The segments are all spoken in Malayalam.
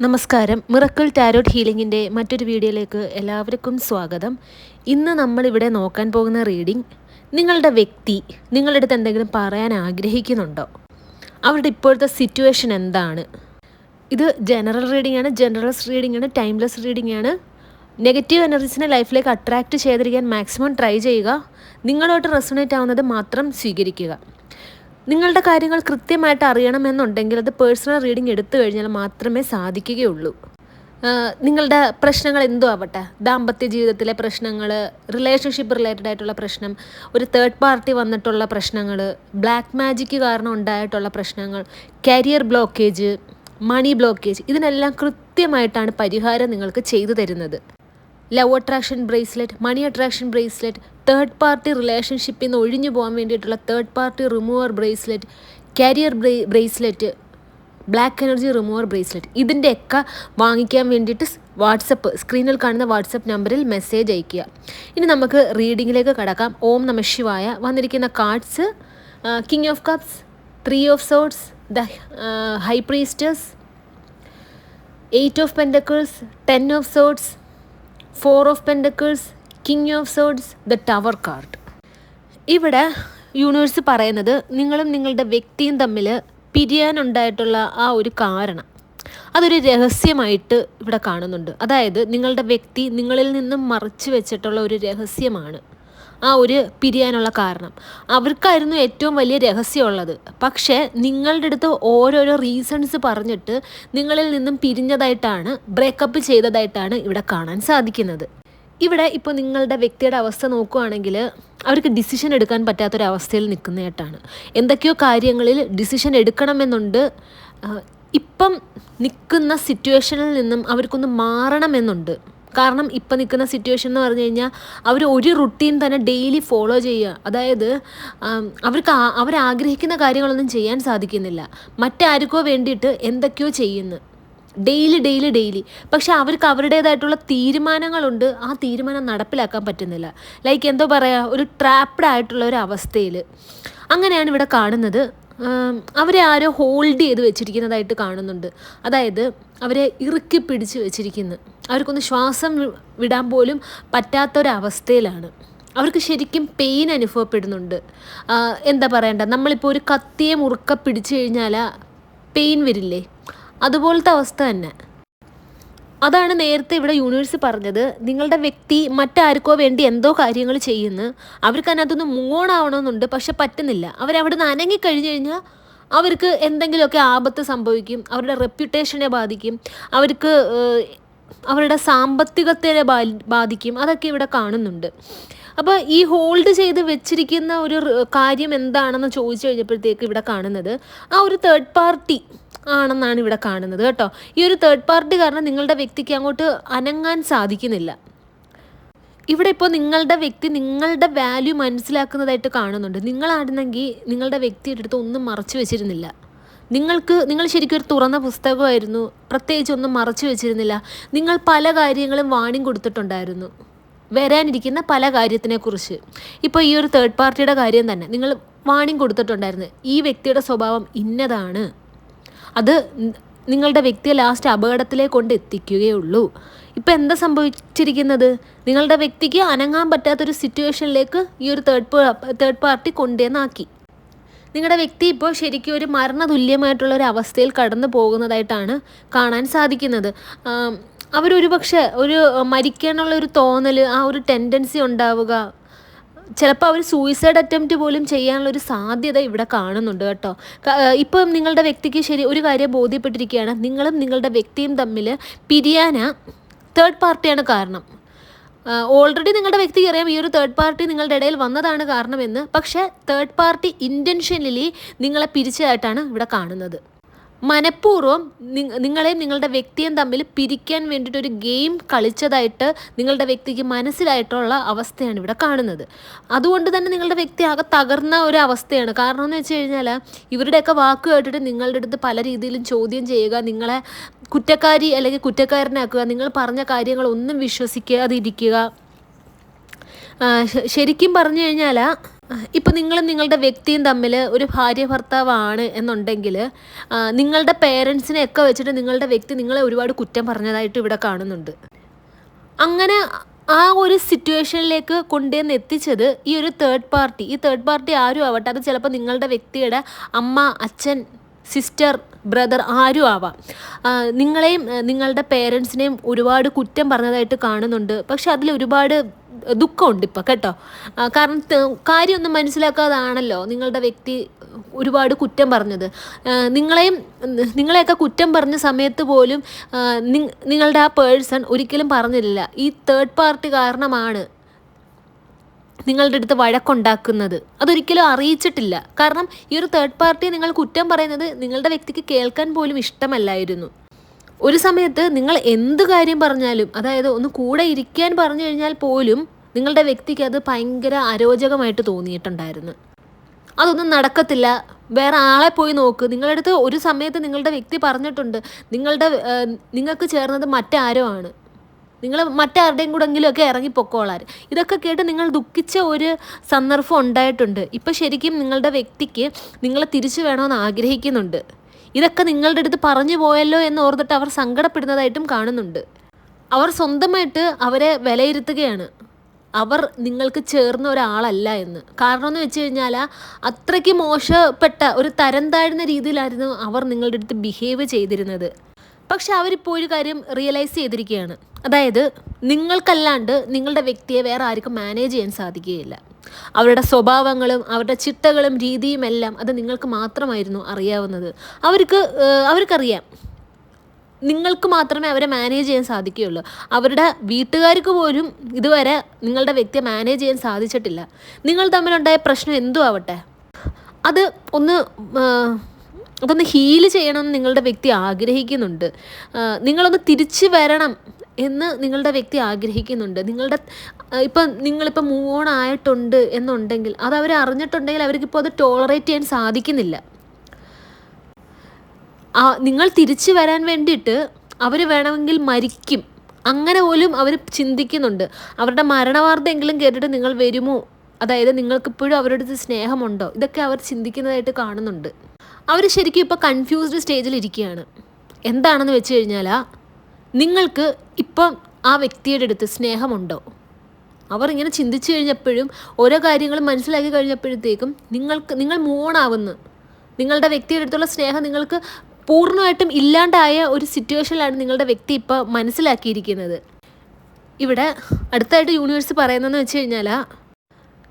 നമസ്കാരം. മിറക്കിൾ ടാരോട്ട് ഹീലിംഗിൻ്റെ മറ്റൊരു വീഡിയോയിലേക്ക് എല്ലാവർക്കും സ്വാഗതം. ഇന്ന് നമ്മളിവിടെ നോക്കാൻ പോകുന്ന റീഡിംഗ്, നിങ്ങളുടെ വ്യക്തി നിങ്ങളുടെ അടുത്ത് എന്തെങ്കിലും പറയാൻ ആഗ്രഹിക്കുന്നുണ്ടോ? അവരുടെ ഇപ്പോഴത്തെ സിറ്റുവേഷൻ എന്താണ്? ഇത് ജനറൽ റീഡിംഗ് ആണ്, ജനറൽസ് റീഡിംഗ് ആണ്, ടൈംലെസ് റീഡിംഗ് ആണ്. നെഗറ്റീവ് എനർജീസിനെ ലൈഫിലേക്ക് അട്രാക്റ്റ് ചെയ്തിരിക്കാൻ മാക്സിമം ട്രൈ ചെയ്യുക. നിങ്ങളോട്ട് റെസൊണേറ്റ് ആവുന്നത് മാത്രം സ്വീകരിക്കുക. നിങ്ങളുടെ കാര്യങ്ങൾ കൃത്യമായിട്ട് അറിയണമെന്നുണ്ടെങ്കിൽ അത് പേഴ്സണൽ റീഡിംഗ് എടുത്തു കഴിഞ്ഞാൽ മാത്രമേ സാധിക്കുകയുള്ളൂ. നിങ്ങളുടെ പ്രശ്നങ്ങൾ എന്തോ ആവട്ടെ, ദാമ്പത്യ ജീവിതത്തിലെ പ്രശ്നങ്ങൾ, റിലേഷൻഷിപ്പ് റിലേറ്റഡ് ആയിട്ടുള്ള പ്രശ്നം, ഒരു തേർഡ് പാർട്ടി വന്നിട്ടുള്ള പ്രശ്നങ്ങൾ, ബ്ലാക്ക് മാജിക്ക് കാരണം ഉണ്ടായിട്ടുള്ള പ്രശ്നങ്ങൾ, കരിയർ ബ്ലോക്കേജ്, മണി ബ്ലോക്കേജ്, ഇതിനെല്ലാം കൃത്യമായിട്ടാണ് പരിഹാരം നിങ്ങൾക്ക് ചെയ്തു തരുന്നത്. ലവ് അട്രാക്ഷൻ ബ്രേസ്ലെറ്റ്, മണി അട്രാക്ഷൻ ബ്രേസ്ലെറ്റ്, തേർഡ് പാർട്ടി റിലേഷൻഷിപ്പിൽ നിന്ന് ഒഴിഞ്ഞു പോകാൻ വേണ്ടിയിട്ടുള്ള third party remover bracelet, career bracelet, black energy remover bracelet, ഇതിൻ്റെയൊക്കെ വാങ്ങിക്കാൻ വേണ്ടിയിട്ട് വാട്സപ്പ്, സ്ക്രീനിൽ കാണുന്ന വാട്സപ്പ് നമ്പറിൽ മെസ്സേജ് അയയ്ക്കുക. ഇനി നമുക്ക് റീഡിങ്ങിലേക്ക് കടക്കാം. ഓം നമഃ ശിവായ. വന്നിരിക്കുന്ന cards: king of cups, 3 of swords, the high priestess, 8 of pentacles, 10 of swords, 4 of pentacles, king of swords, the tower card. ഇവിടെ യൂണിവേഴ്സ് പറയുന്നത് നിങ്ങളും നിങ്ങളുടെ വ്യക്തിയും തമ്മിൽ പിരിയാനുണ്ടായിട്ടുള്ള ആ ഒരു കാരണം അതൊരു രഹസ്യമായിട്ട് ഇവിടെ കാണുന്നുണ്ട്. അതായത് നിങ്ങളുടെ വ്യക്തി നിങ്ങളിൽ നിന്നും മറച്ചു വെച്ചിട്ടുള്ള ഒരു രഹസ്യമാണ് ആ ഒരു പിരിയാനുള്ള കാരണം. അവർക്കായിരുന്നു ഏറ്റവും വലിയ രഹസ്യമുള്ളത്. പക്ഷേ നിങ്ങളുടെ അടുത്ത് ഓരോരോ റീസൺസ് പറഞ്ഞിട്ട് നിങ്ങളിൽ നിന്നും പിരിഞ്ഞതായിട്ടാണ്, ബ്രേക്കപ്പ് ചെയ്തതായിട്ടാണ് ഇവിടെ കാണാൻ സാധിക്കുന്നത്. ഇവിടെ ഇപ്പോൾ നിങ്ങളുടെ വ്യക്തിയുടെ അവസ്ഥ നോക്കുകയാണെങ്കിൽ അവർക്ക് ഡിസിഷൻ എടുക്കാൻ പറ്റാത്തൊരവസ്ഥയിൽ നിൽക്കുന്നതായിട്ടാണ്. എന്തൊക്കെയോ കാര്യങ്ങളിൽ ഡിസിഷൻ എടുക്കണമെന്നുണ്ട്. ഇപ്പം നിൽക്കുന്ന സിറ്റുവേഷനിൽ നിന്നും അവർക്കൊന്ന് മാറണമെന്നുണ്ട്. കാരണം ഇപ്പം നിൽക്കുന്ന സിറ്റുവേഷൻ എന്ന് പറഞ്ഞു കഴിഞ്ഞാൽ അവർ ഒരു റുട്ടീൻ തന്നെ ഡെയിലി ഫോളോ ചെയ്യുക. അതായത് അവരാഗ്രഹിക്കുന്ന കാര്യങ്ങളൊന്നും ചെയ്യാൻ സാധിക്കുന്നില്ല. മറ്റാർക്കോ വേണ്ടിയിട്ട് എന്തൊക്കെയോ ചെയ്യുന്നു ഡെയിലി. പക്ഷെ അവർക്ക് അവരുടേതായിട്ടുള്ള തീരുമാനങ്ങളുണ്ട്. ആ തീരുമാനം നടപ്പിലാക്കാൻ പറ്റുന്നില്ല. ലൈക്ക് എന്തോ പറയുക, ഒരു ട്രാപ്ഡ് ആയിട്ടുള്ള ഒരു അവസ്ഥയിൽ അങ്ങനെയാണ് ഇവിടെ കാണുന്നത്. അവരെ ആരോ ഹോൾഡ് ചെയ്ത് വെച്ചിരിക്കുന്നതായിട്ട് കാണുന്നുണ്ട്. അതായത് അവരെ ഇറുക്കി പിടിച്ച് വെച്ചിരിക്കുന്നു. അവർക്കൊന്ന് ശ്വാസം വിടാൻ പോലും പറ്റാത്തൊരവസ്ഥയിലാണ്. അവർക്ക് ശരിക്കും പെയിൻ അനുഭവപ്പെടുന്നുണ്ട്. എന്താ പറയണ്ട, നമ്മളിപ്പോൾ ഒരു കത്തിയെ മുറുക്ക പിടിച്ചു കഴിഞ്ഞാൽ പെയിൻ വരില്ലേ, അതുപോലത്തെ അവസ്ഥ തന്നെ. അതാണ് നേരത്തെ ഇവിടെ യൂണിവേഴ്സ് പറഞ്ഞത്. നിങ്ങളുടെ വ്യക്തി മറ്റാർക്കോ വേണ്ടി എന്തോ കാര്യങ്ങൾ ചെയ്യുന്നു. അവർക്ക് അതിനകത്തൊന്ന് മൂവ് ഓൺ ആവണമെന്നുണ്ട്, പക്ഷെ പറ്റുന്നില്ല. അവരവിടെ നിന്ന് അനങ്ങിക്കഴിഞ്ഞു കഴിഞ്ഞാൽ അവർക്ക് എന്തെങ്കിലുമൊക്കെ ആപത്ത് സംഭവിക്കും. അവരുടെ റെപ്യൂട്ടേഷനെ ബാധിക്കും, അവർക്ക് അവരുടെ സാമ്പത്തികത്തെ ബാധിക്കും. അതൊക്കെ ഇവിടെ കാണുന്നുണ്ട്. അപ്പോൾ ഈ ഹോൾഡ് ചെയ്ത് വെച്ചിരിക്കുന്ന ഒരു കാര്യം എന്താണെന്ന് ചോദിച്ചു കഴിഞ്ഞപ്പോഴത്തേക്ക് ഇവിടെ കാണുന്നത് ആ ഒരു തേർഡ് പാർട്ടി ആണെന്നാണ് ഇവിടെ കാണുന്നത് കേട്ടോ. ഈ ഒരു തേർഡ് പാർട്ടി കാരണം നിങ്ങളുടെ വ്യക്തിക്ക് അങ്ങോട്ട് അനങ്ങാൻ സാധിക്കുന്നില്ല. ഇവിടെ ഇപ്പോൾ നിങ്ങളുടെ വ്യക്തി നിങ്ങളുടെ വാല്യൂ മനസ്സിലാക്കുന്നതായിട്ട് കാണുന്നുണ്ട്. നിങ്ങളായിരുന്നെങ്കിൽ നിങ്ങളുടെ വ്യക്തിയുടെ അടുത്ത് ഒന്നും മറച്ചു വെച്ചിരുന്നില്ല. നിങ്ങൾ ശരിക്കും ഒരു തുറന്ന പുസ്തകമായിരുന്നു. പ്രത്യേകിച്ച് ഒന്നും മറച്ചു വെച്ചിരുന്നില്ല. നിങ്ങൾ പല കാര്യങ്ങളും വാണിംഗ് കൊടുത്തിട്ടുണ്ടായിരുന്നു, വരാനിരിക്കുന്ന പല കാര്യത്തിനെക്കുറിച്ച്. ഇപ്പോൾ ഈ ഒരു തേർഡ് പാർട്ടിയുടെ കാര്യം തന്നെ നിങ്ങൾ വാണിംഗ് കൊടുത്തിട്ടുണ്ടായിരുന്നു. ഈ വ്യക്തിയുടെ സ്വഭാവം ഇന്നതാണ്, അത് നിങ്ങളുടെ വ്യക്തിയെ ലാസ്റ്റ് അപകടത്തിലേക്ക് കൊണ്ട് എത്തിക്കുകയുള്ളൂ. ഇപ്പം എന്താ സംഭവിച്ചിരിക്കുന്നത്? നിങ്ങളുടെ വ്യക്തിക്ക് അനങ്ങാൻ പറ്റാത്തൊരു സിറ്റുവേഷനിലേക്ക് ഈ ഒരു തേർഡ് പാർട്ടി കൊണ്ടുവന്നാക്കി. നിങ്ങളുടെ വ്യക്തി ഇപ്പോൾ ശരിക്കും ഒരു മരണതുല്യമായിട്ടുള്ള ഒരു അവസ്ഥയിൽ കടന്നു പോകുന്നതായിട്ടാണ് കാണാൻ സാധിക്കുന്നത്. അവരൊരു പക്ഷേ ഒരു മരിക്കാനുള്ള ഒരു തോന്നൽ, ആ ഒരു ടെൻഡൻസി ഉണ്ടാവുക, ചിലപ്പോൾ അവർ സൂയിസൈഡ് അറ്റംപ്റ്റ് പോലും ചെയ്യാനുള്ളൊരു സാധ്യത ഇവിടെ കാണുന്നുണ്ട് കേട്ടോ. ഇപ്പം നിങ്ങളുടെ വ്യക്തിക്ക് ഒരു കാര്യം ബോധ്യപ്പെട്ടിരിക്കുകയാണ്. നിങ്ങളും നിങ്ങളുടെ വ്യക്തിയും തമ്മിൽ പിരിയാനാ തേർഡ് പാർട്ടിയാണ് കാരണം. ഓൾറെഡി നിങ്ങളുടെ വ്യക്തിക്ക് അറിയാം ഈ ഒരു തേർഡ് പാർട്ടി നിങ്ങളുടെ ഇടയിൽ വന്നതാണ് കാരണമെന്ന്. പക്ഷേ തേർഡ് പാർട്ടി ഇൻറ്റൻഷനലി നിങ്ങളെ പിരിച്ചതായിട്ടാണ് ഇവിടെ കാണുന്നത്. മനഃപൂർവ്വം നിങ്ങളെയും നിങ്ങളുടെ വ്യക്തിയും തമ്മിൽ പിരിക്കാൻ വേണ്ടിയിട്ടൊരു ഗെയിം കളിച്ചതായിട്ട് നിങ്ങളുടെ വ്യക്തിക്ക് മനസ്സിലായിട്ടുള്ള അവസ്ഥയാണ് ഇവിടെ കാണുന്നത്. അതുകൊണ്ട് തന്നെ നിങ്ങളുടെ വ്യക്തി ആകെ തകർന്ന ഒരു അവസ്ഥയാണ്. കാരണം എന്ന് വെച്ച് കഴിഞ്ഞാൽ ഇവരുടെയൊക്കെ വാക്ക് കേട്ടിട്ട് നിങ്ങളുടെ അടുത്ത് പല രീതിയിലും ചോദ്യം ചെയ്യുക, നിങ്ങളെ കുറ്റക്കാരി അല്ലെങ്കിൽ കുറ്റക്കാരനാക്കുക, നിങ്ങൾ പറഞ്ഞ കാര്യങ്ങളൊന്നും വിശ്വസിക്കാതിരിക്കുക. ശരിക്കും പറഞ്ഞു കഴിഞ്ഞാൽ ഇപ്പം നിങ്ങളും നിങ്ങളുടെ വ്യക്തിയും തമ്മിൽ ഒരു ഭാര്യ ഭർത്താവാണ് എന്നുണ്ടെങ്കിൽ നിങ്ങളുടെ പേരൻസിനെയൊക്കെ വെച്ചിട്ട് നിങ്ങളുടെ വ്യക്തി നിങ്ങളെ ഒരുപാട് കുറ്റം പറഞ്ഞതായിട്ട് ഇവിടെ കാണുന്നുണ്ട്. അങ്ങനെ ആ ഒരു സിറ്റുവേഷനിലേക്ക് കൊണ്ടുവന്ന് എത്തിച്ചത് ഈ ഒരു തേർഡ് പാർട്ടി. ഈ തേർഡ് പാർട്ടി ആരും ആവട്ടെ, അത് ചിലപ്പോൾ നിങ്ങളുടെ വ്യക്തിയുടെ അമ്മ, അച്ഛൻ, സിസ്റ്റർ, ബ്രദർ ആരും ആവാം. നിങ്ങളെയും നിങ്ങളുടെ പേരൻസിനെയും ഒരുപാട് കുറ്റം പറഞ്ഞതായിട്ട് കാണുന്നുണ്ട്. പക്ഷെ അതിൽ ഒരുപാട് ദുഃഖമുണ്ട് ഇപ്പം കേട്ടോ. കാരണം കാര്യമൊന്നും മനസ്സിലാക്കാതാണല്ലോ നിങ്ങളുടെ വ്യക്തി ഒരുപാട് കുറ്റം പറഞ്ഞത്. നിങ്ങളെയൊക്കെ കുറ്റം പറഞ്ഞ സമയത്ത് പോലും നിങ്ങളുടെ ആ പേഴ്സൺ ഒരിക്കലും പറഞ്ഞില്ല ഈ തേർഡ് പാർട്ടി കാരണമാണ് നിങ്ങളുടെ അടുത്ത് വഴക്കുണ്ടാക്കുന്നത്. അതൊരിക്കലും അറിയിച്ചിട്ടില്ല. കാരണം ഈ ഒരു തേർഡ് പാർട്ടിയെ നിങ്ങൾ കുറ്റം പറയുന്നത് നിങ്ങളുടെ വ്യക്തിക്ക് കേൾക്കാൻ പോലും ഇഷ്ടമല്ലായിരുന്നു. ഒരു സമയത്ത് നിങ്ങൾ എന്ത് കാര്യം പറഞ്ഞാലും, അതായത് ഒന്ന് കൂടെ ഇരിക്കാൻ പറഞ്ഞു കഴിഞ്ഞാൽ പോലും നിങ്ങളുടെ വ്യക്തിക്ക് അത് ഭയങ്കര അരോചകമായിട്ട് തോന്നിയിട്ടുണ്ടായിരുന്നു. അതൊന്നും നടക്കത്തില്ല, വേറെ ആളെ പോയി നോക്ക്. നിങ്ങളുടെ അടുത്ത് ഒരു സമയത്ത് നിങ്ങളുടെ വ്യക്തി പറഞ്ഞിട്ടുണ്ട് നിങ്ങൾക്ക് ചേർന്നത് മറ്റാരോ ആണ്, നിങ്ങൾ മറ്റാരുടെയും കൂടെങ്കിലും ഒക്കെ ഇറങ്ങിപ്പൊക്കോളാൻ. ഇതൊക്കെ കേട്ട് നിങ്ങൾ ദുഃഖിച്ച ഒരു സന്ദർഭം ഉണ്ടായിട്ടുണ്ട്. ഇപ്പം ശരിക്കും നിങ്ങളുടെ വ്യക്തിക്ക് നിങ്ങളെ തിരിച്ചു വേണമെന്ന് ആഗ്രഹിക്കുന്നുണ്ട്. ഇതൊക്കെ നിങ്ങളുടെ അടുത്ത് പറഞ്ഞു പോയല്ലോ എന്ന് ഓർത്തിട്ട് അവർ സങ്കടപ്പെടുന്നതായിട്ടും കാണുന്നുണ്ട്. അവർ സ്വന്തമായിട്ട് അവരെ വിലയിരുത്തുകയാണ്, അവർ നിങ്ങൾക്ക് ചേർന്ന ഒരാളല്ല എന്ന്. കാരണം എന്ന് വെച്ച് കഴിഞ്ഞാൽ അത്രയ്ക്ക് മോശപ്പെട്ട ഒരു തരം താഴ്ന്ന രീതിയിലായിരുന്നു അവർ നിങ്ങളുടെ അടുത്ത് ബിഹേവ് ചെയ്തിരുന്നത്. പക്ഷെ അവരിപ്പോൾ ഒരു കാര്യം റിയലൈസ് ചെയ്തിരിക്കുകയാണ്, അതായത് നിങ്ങൾക്കല്ലാണ്ട് നിങ്ങളുടെ വ്യക്തിയെ വേറെ ആർക്കും മാനേജ് ചെയ്യാൻ സാധിക്കുകയില്ല. അവരുടെ സ്വഭാവങ്ങളും അവരുടെ ചിട്ടകളും രീതിയും എല്ലാം അത് നിങ്ങൾക്ക് മാത്രമായിരുന്നു അറിയാവുന്നത്. അവർക്കറിയാം നിങ്ങൾക്ക് മാത്രമേ അവരെ മാനേജ് ചെയ്യാൻ സാധിക്കുകയുള്ളൂ. അവരുടെ വീട്ടുകാർക്ക് പോലും ഇതുവരെ നിങ്ങളുടെ വ്യക്തിയെ മാനേജ് ചെയ്യാൻ സാധിച്ചിട്ടില്ല. നിങ്ങൾ തമ്മിലുണ്ടായ പ്രശ്നം എന്തു ആവട്ടെ, അതൊന്ന് ഹീല് ചെയ്യണമെന്ന് നിങ്ങളുടെ വ്യക്തി ആഗ്രഹിക്കുന്നുണ്ട്. നിങ്ങളൊന്ന് തിരിച്ചു വരണം എന്ന് നിങ്ങളുടെ വ്യക്തി ആഗ്രഹിക്കുന്നുണ്ട്. നിങ്ങളിപ്പോൾ മൂവ് ഓൺ ആയിട്ടുണ്ട് എന്നുണ്ടെങ്കിൽ അത് അവർ അറിഞ്ഞിട്ടുണ്ടെങ്കിൽ അവർക്കിപ്പോൾ അത് ടോളറേറ്റ് ചെയ്യാൻ സാധിക്കുന്നില്ല. നിങ്ങൾ തിരിച്ചു വരാൻ വേണ്ടിയിട്ട് അവർ വേണമെങ്കിൽ മരിക്കും, അങ്ങനെ പോലും അവർ ചിന്തിക്കുന്നുണ്ട്. അവരുടെ മരണവാർത്തയെങ്കിലും കേട്ടിട്ട് നിങ്ങൾ വരുമോ, അതായത് നിങ്ങൾക്കിപ്പോഴും അവരുടെ അടുത്ത് സ്നേഹമുണ്ടോ, ഇതൊക്കെ അവർ ചിന്തിക്കുന്നതായിട്ട് കാണുന്നുണ്ട്. അവർ ശരിക്കും ഇപ്പോൾ കൺഫ്യൂസ്ഡ് സ്റ്റേജിലിരിക്കുകയാണ്. എന്താണെന്ന് വെച്ച് കഴിഞ്ഞാൽ നിങ്ങൾക്ക് ഇപ്പം ആ വ്യക്തിയുടെ അടുത്ത് സ്നേഹമുണ്ടോ, അവർ ഇങ്ങനെ ചിന്തിച്ചു കഴിഞ്ഞപ്പോഴും ഓരോ കാര്യങ്ങളും മനസ്സിലാക്കി കഴിഞ്ഞപ്പോഴത്തേക്കും നിങ്ങൾ മൂവ് ഓൺ ആവുന്നു. നിങ്ങളുടെ വ്യക്തിയുടെ അടുത്തുള്ള സ്നേഹം നിങ്ങൾക്ക് പൂർണ്ണമായിട്ടും ഇല്ലാണ്ടായ ഒരു സിറ്റുവേഷനിലാണ് നിങ്ങളുടെ വ്യക്തി ഇപ്പോൾ മനസ്സിലാക്കിയിരിക്കുന്നത്. ഇവിടെ അടുത്തായിട്ട് യൂണിവേഴ്സ് പറയുന്നതെന്ന് വെച്ച് കഴിഞ്ഞാൽ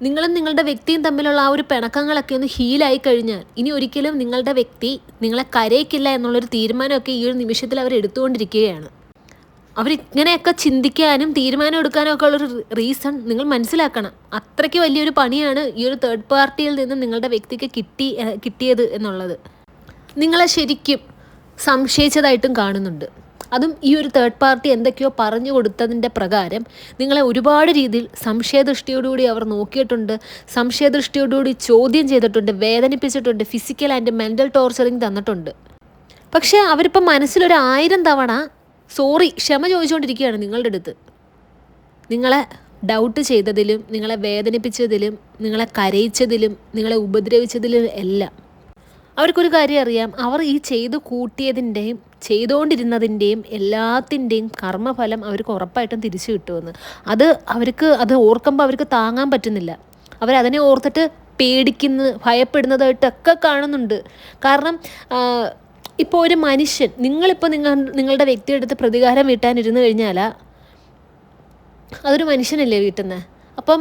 നിങ്ങളും നിങ്ങളുടെ വ്യക്തിയും തമ്മിലുള്ള ആ ഒരു പിണക്കങ്ങളൊക്കെ ഒന്ന് ഹീലായി കഴിഞ്ഞാൽ ഇനി ഒരിക്കലും നിങ്ങളുടെ വ്യക്തി നിങ്ങളെ കരയിക്കില്ല എന്നുള്ളൊരു തീരുമാനമൊക്കെ ഈ ഒരു നിമിഷത്തിൽ അവർ എടുത്തുകൊണ്ടിരിക്കുകയാണ്. അവരിങ്ങനെയൊക്കെ ചിന്തിക്കാനും തീരുമാനം എടുക്കാനും ഒക്കെ ഉള്ളൊരു റീസൺ നിങ്ങൾ മനസ്സിലാക്കണം. അത്രയ്ക്ക് വലിയൊരു പണിയാണ് ഈ ഒരു തേർഡ് പാർട്ടിയിൽ നിന്ന് നിങ്ങളുടെ വ്യക്തിക്ക് കിട്ടിയത് എന്നുള്ളത്. നിങ്ങളെ ശരിക്കും സംശയിച്ചതായിട്ടും കാണുന്നുണ്ട്. അതും ഈ ഒരു തേർഡ് പാർട്ടി എന്തൊക്കെയോ പറഞ്ഞു കൊടുത്തതിൻ്റെ പ്രകാരം നിങ്ങളെ ഒരുപാട് രീതിയിൽ സംശയദൃഷ്ടിയോടുകൂടി അവർ നോക്കിയിട്ടുണ്ട്, സംശയദൃഷ്ടിയോടുകൂടി ചോദ്യം ചെയ്തിട്ടുണ്ട്, വേദനിപ്പിച്ചിട്ടുണ്ട്, ഫിസിക്കൽ ആൻഡ് മെൻ്റൽ ടോർച്ചറിങ് തന്നിട്ടുണ്ട്. പക്ഷേ അവരിപ്പം മനസ്സിലൊരു 1000 തവണ ക്ഷമ ചോദിച്ചുകൊണ്ടിരിക്കുകയാണ് നിങ്ങളുടെ അടുത്ത്. നിങ്ങളെ ഡൗട്ട് ചെയ്തതിലും, നിങ്ങളെ വേദനിപ്പിച്ചതിലും, നിങ്ങളെ കരയിച്ചതിലും, നിങ്ങളെ ഉപദ്രവിച്ചതിലും എല്ലാം അവർക്കൊരു കാര്യം അറിയാം, അവർ ഈ ചെയ്തു കൂട്ടിയതിൻ്റെയും ചെയ്തുകൊണ്ടിരുന്നതിൻ്റെയും എല്ലാത്തിൻ്റെയും കർമ്മഫലം അവർക്ക് ഉറപ്പായിട്ടും തിരിച്ചു കിട്ടുമെന്ന്. അത് ഓർക്കുമ്പോൾ അവർക്ക് താങ്ങാൻ പറ്റുന്നില്ല. അവരതിനെ ഓർത്തിട്ട് ഭയപ്പെടുന്നതായിട്ടൊക്കെ കാണുന്നുണ്ട്. കാരണം ഇപ്പോൾ ഒരു മനുഷ്യൻ നിങ്ങളുടെ വ്യക്തിയുടെ അടുത്ത് പ്രതികാരം വീട്ടാനിരുന്നു കഴിഞ്ഞാൽ അതൊരു മനുഷ്യനല്ലേ വീട്ടുന്നത്. അപ്പം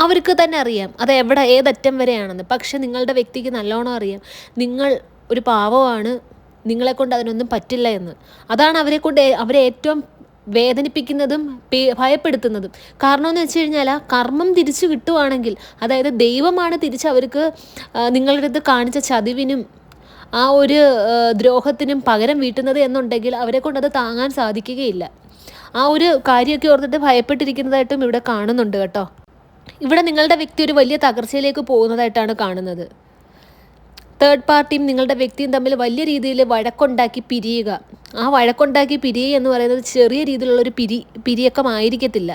അവർക്ക് തന്നെ അറിയാം അത് ഏതറ്റം വരെയാണെന്ന്. പക്ഷെ നിങ്ങളുടെ വ്യക്തിക്ക് നല്ലോണം അറിയാം നിങ്ങൾ ഒരു പാവമാണ്, നിങ്ങളെക്കൊണ്ട് അതിനൊന്നും പറ്റില്ല എന്ന്. അതാണ് അവരെ ഏറ്റവും വേദനിപ്പിക്കുന്നതും ഭയപ്പെടുത്തുന്നതും. കാരണം എന്ന് വെച്ച് കഴിഞ്ഞാൽ കർമ്മം തിരിച്ചു കിട്ടുവാണെങ്കിൽ, അതായത് ദൈവമാണ് തിരിച്ച് അവർക്ക് നിങ്ങളുടെ അടുത്ത് കാണിച്ച ചതിവിനും ആ ഒരു ദ്രോഹത്തിനും പകരം വീട്ടുന്നത് എന്നുണ്ടെങ്കിൽ അവരെ കൊണ്ട് അത് താങ്ങാൻ സാധിക്കുകയില്ല. ആ ഒരു കാര്യമൊക്കെ ഓർത്തിട്ട് ഭയപ്പെട്ടിരിക്കുന്നതായിട്ടും ഇവിടെ കാണുന്നുണ്ട് കേട്ടോ. ഇവിടെ നിങ്ങളുടെ വ്യക്തി ഒരു വലിയ തകർച്ചയിലേക്ക് പോകുന്നതായിട്ടാണ് കാണുന്നത്. തേർഡ് പാർട്ടിയും നിങ്ങളുടെ വ്യക്തിയും തമ്മിൽ വലിയ രീതിയിൽ വഴക്കുണ്ടാക്കി പിരിയുക. ആ വഴക്കുണ്ടാക്കി പിരിയുക എന്ന് പറയുന്നത് ചെറിയ രീതിയിലുള്ളൊരു പിരിയക്കമായിരിക്കത്തില്ല.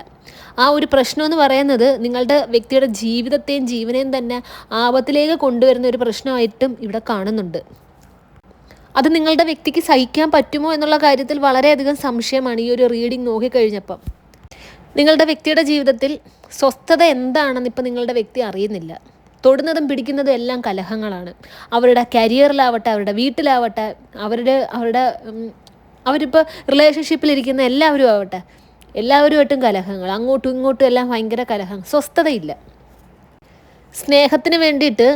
ആ ഒരു പ്രശ്നം എന്ന് പറയുന്നത് നിങ്ങളുടെ വ്യക്തിയുടെ ജീവിതത്തെയും ജീവനെയും തന്നെ ആപത്തിലേക്ക് കൊണ്ടുവരുന്ന ഒരു പ്രശ്നമായിട്ടും ഇവിടെ കാണുന്നുണ്ട്. അത് നിങ്ങളുടെ വ്യക്തിക്ക് സഹിക്കാൻ പറ്റുമോ എന്നുള്ള കാര്യത്തിൽ വളരെയധികം സംശയമാണ് ഈ ഒരു റീഡിംഗ് നോക്കിക്കഴിഞ്ഞപ്പം. നിങ്ങളുടെ വ്യക്തിയുടെ ജീവിതത്തിൽ സ്വസ്ഥത എന്താണെന്ന് ഇപ്പം നിങ്ങളുടെ വ്യക്തി അറിയുന്നില്ല. തൊടുന്നതും പിടിക്കുന്നതും എല്ലാം കലഹങ്ങളാണ്. അവരുടെ കരിയറിലാവട്ടെ, അവരുടെ വീട്ടിലാവട്ടെ, അവരിപ്പോൾ റിലേഷൻഷിപ്പിലിരിക്കുന്ന എല്ലാവരും ആവട്ടെ, എല്ലാവരുമായിട്ടും കലഹങ്ങൾ, അങ്ങോട്ടും ഇങ്ങോട്ടും എല്ലാം ഭയങ്കര കലഹം, സ്വസ്ഥതയില്ല. സ്നേഹത്തിന് വേണ്ടിയിട്ട്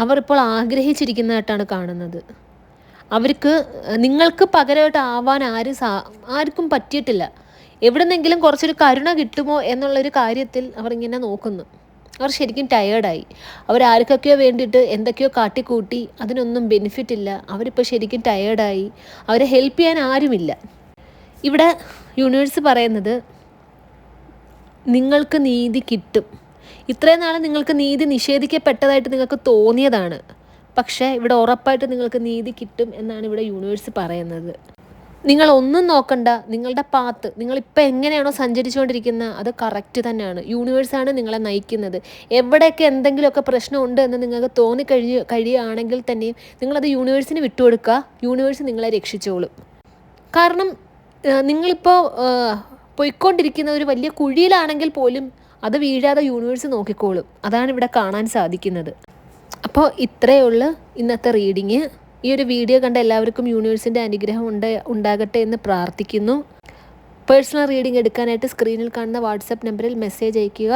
അവർ ഇപ്പോൾ ആഗ്രഹിച്ചിരിക്കുന്നതായിട്ടാണ് കാണുന്നത്. അവർക്ക് നിങ്ങൾക്ക് പകരമായിട്ട് ആവാൻ ആർക്കും പറ്റിയിട്ടില്ല. എവിടുന്നെങ്കിലും കുറച്ചൊരു കരുണ കിട്ടുമോ എന്നുള്ളൊരു കാര്യത്തിൽ അവർ ഇങ്ങനെ നോക്കുന്നു. അവർ ശരിക്കും ടയേർഡായി. അവരാർക്കൊക്കെയോ വേണ്ടിയിട്ട് എന്തൊക്കെയോ കാട്ടിക്കൂട്ടി, അതിനൊന്നും ബെനിഫിറ്റ് ഇല്ല. അവരിപ്പോൾ ശരിക്കും ടയേർഡായി. അവരെ ഹെൽപ്പ് ചെയ്യാൻ ആരുമില്ല. ഇവിടെ യൂണിവേഴ്സ് പറയുന്നത് നിങ്ങൾക്ക് നീതി കിട്ടും. ഇത്രയും നാൾ നിങ്ങൾക്ക് നീതി നിഷേധിക്കപ്പെട്ടതായിട്ട് നിങ്ങൾക്ക് തോന്നിയതാണ്. പക്ഷേ ഇവിടെ ഉറപ്പായിട്ട് നിങ്ങൾക്ക് നീതി കിട്ടും എന്നാണ് ഇവിടെ യൂണിവേഴ്സ് പറയുന്നത്. നിങ്ങളൊന്നും നോക്കണ്ട. നിങ്ങളുടെ പാത്ത്, നിങ്ങളിപ്പോൾ എങ്ങനെയാണോ സഞ്ചരിച്ചുകൊണ്ടിരിക്കുന്നത് അത് കറക്റ്റ് തന്നെയാണ്. യൂണിവേഴ്സാണ് നിങ്ങളെ നയിക്കുന്നത്. എവിടെയൊക്കെ എന്തെങ്കിലുമൊക്കെ പ്രശ്നമുണ്ട് എന്ന് നിങ്ങൾക്ക് കഴിയുകയാണെങ്കിൽ തന്നെയും നിങ്ങളത് യൂണിവേഴ്സിന് വിട്ടുകൊടുക്കുക. യൂണിവേഴ്സ് നിങ്ങളെ രക്ഷിച്ചോളും. കാരണം നിങ്ങളിപ്പോൾ പോയിക്കൊണ്ടിരിക്കുന്ന ഒരു വലിയ കുഴിയിലാണെങ്കിൽ പോലും അത് വീഴാതെ യൂണിവേഴ്സ് നോക്കിക്കോളും. അതാണ് ഇവിടെ കാണാൻ സാധിക്കുന്നത്. അപ്പോൾ ഇത്രയേ ഉള്ളൂ ഇന്നത്തെ റീഡിങ്. ഈ ഒരു വീഡിയോ കണ്ട എല്ലാവർക്കും യൂണിവേഴ്സിൻ്റെ അനുഗ്രഹം ഉണ്ടാകട്ടെ എന്ന് പ്രാർത്ഥിക്കുന്നു. പേഴ്സണൽ റീഡിംഗ് എടുക്കാനായിട്ട് സ്ക്രീനിൽ കാണുന്ന വാട്സപ്പ് നമ്പറിൽ മെസ്സേജ് അയയ്ക്കുക.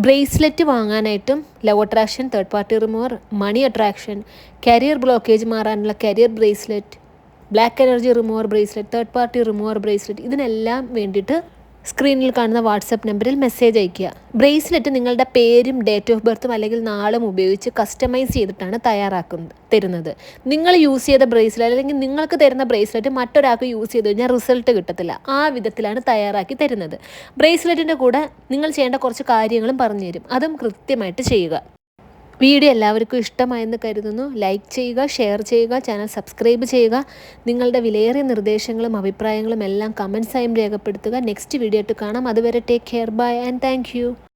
ബ്രേസ്ലെറ്റ് വാങ്ങാനായിട്ടും love attraction, third party remover, money attraction, career blockage മാറാനുള്ള career bracelet, black energy remover bracelet, third party remover bracelet, ഇതിനെല്ലാം വേണ്ടിയിട്ട് സ്ക്രീനിൽ കാണുന്ന വാട്സപ്പ് നമ്പറിൽ മെസ്സേജ് അയയ്ക്കുക. ബ്രേസ്ലെറ്റ് നിങ്ങളുടെ പേരും ഡേറ്റ് ഓഫ് ബർത്തും അല്ലെങ്കിൽ നാളും ഉപയോഗിച്ച് കസ്റ്റമൈസ് ചെയ്തിട്ടാണ് തരുന്നത്. നിങ്ങൾ യൂസ് ചെയ്ത ബ്രേസ്ലെറ്റ് അല്ലെങ്കിൽ നിങ്ങൾക്ക് തരുന്ന ബ്രേസ്ലെറ്റ് മറ്റൊരാൾക്ക് യൂസ് ചെയ്ത് കഴിഞ്ഞാൽ റിസൾട്ട് കിട്ടത്തില്ല. ആ വിധത്തിലാണ് തയ്യാറാക്കി തരുന്നത്. ബ്രേസ്ലെറ്റിൻ്റെ കൂടെ നിങ്ങൾ ചെയ്യേണ്ട കുറച്ച് കാര്യങ്ങളും പറഞ്ഞു തരും. അതും കൃത്യമായിട്ട് ചെയ്യുക. വീഡിയോ എല്ലാവർക്കും ഇഷ്ടമായെന്ന് കരുതുന്നു. ലൈക്ക് ചെയ്യുക, ഷെയർ ചെയ്യുക, ചാനൽ സബ്സ്ക്രൈബ് ചെയ്യുക. നിങ്ങളുടെ വിലയേറിയ നിർദ്ദേശങ്ങളും അഭിപ്രായങ്ങളും എല്ലാം കമൻസായും രേഖപ്പെടുത്തുക. നെക്സ്റ്റ് വീഡിയോ ആയിട്ട് കാണാം. അതുവരെ take care, bye and thank U.